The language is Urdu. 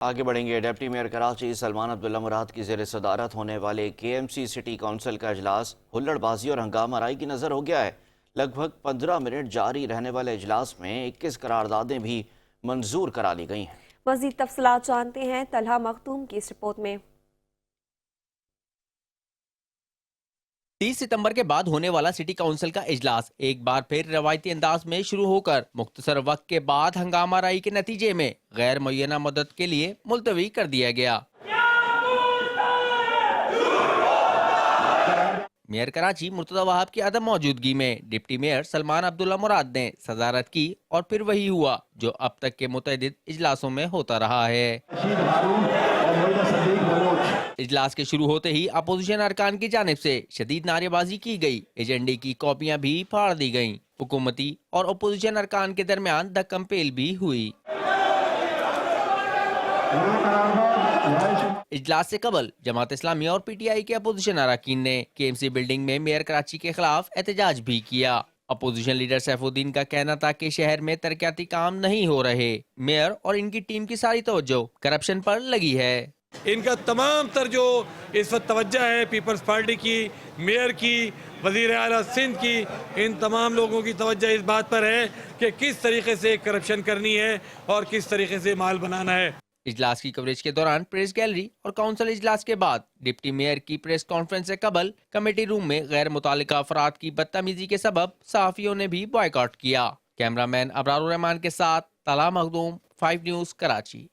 آگے بڑھیں گے۔ ڈپٹی میئر کراچی سلمان عبداللہ مراد کی زیر صدارت ہونے والے کے ایم سی سٹی کونسل کا اجلاس ہلڑ بازی اور ہنگامہ آرائی کی نظر ہو گیا ہے۔ لگ بھگ 15 منٹ جاری رہنے والے اجلاس میں 21 قراردادیں بھی منظور کرا لی گئی ہیں۔ مزید تفصیلات جانتے ہیں طلحہ مختوم کی اس رپورٹ میں۔ 30 ستمبر کے بعد ہونے والا سٹی کونسل کا اجلاس ایک بار پھر روایتی انداز میں شروع ہو کر مختصر وقت کے بعد ہنگامہ آرائی کے نتیجے میں غیر معینہ مدت کے لیے ملتوی کر دیا گیا۔ میئر کراچی مرتضی وہاب کی عدم موجودگی میں ڈپٹی میئر سلمان عبداللہ مراد نے صدارت کی اور پھر وہی ہوا جو اب تک کے متعدد اجلاسوں میں ہوتا رہا ہے۔ اجلاس کے شروع ہوتے ہی اپوزیشن ارکان کی جانب سے شدید نعرے بازی کی گئی، ایجنڈے کی کاپیاں بھی پھاڑ دی گئیں، حکومتی اور اپوزیشن ارکان کے درمیان دھکم پیل بھی ہوئی۔ اجلاس سے قبل جماعت اسلامی اور پی ٹی آئی کے اپوزیشن اراکین نے کے ایم سی بلڈنگ میں میئر کراچی کے خلاف احتجاج بھی کیا۔ اپوزیشن لیڈر سیف الدین کا کہنا تھا کہ شہر میں ترقیاتی کام نہیں ہو رہے، میئر اور ان کی ٹیم کی ساری توجہ کرپشن پر لگی ہے۔ ان کا تمام تر جو اس وقت توجہ ہے پیپلز پارٹی کی، میئر کی، وزیر اعلیٰ سندھ کی، ان تمام لوگوں کی توجہ اس بات پر ہے کہ کس طریقے سے کرپشن کرنی ہے اور کس طریقے سے مال بنانا ہے۔ اجلاس کی کوریج کے دوران پریس گیلری اور کونسل اجلاس کے بعد ڈپٹی میئر کی پریس کانفرنس سے قبل کمیٹی روم میں غیر متعلقہ افراد کی بدتمیزی کے سبب صحافیوں نے بھی بائیکاٹ کیا۔ کیمرہ مین ابرار الرحمان کے ساتھ طلحہ مخدوم، 5 نیوز کراچی۔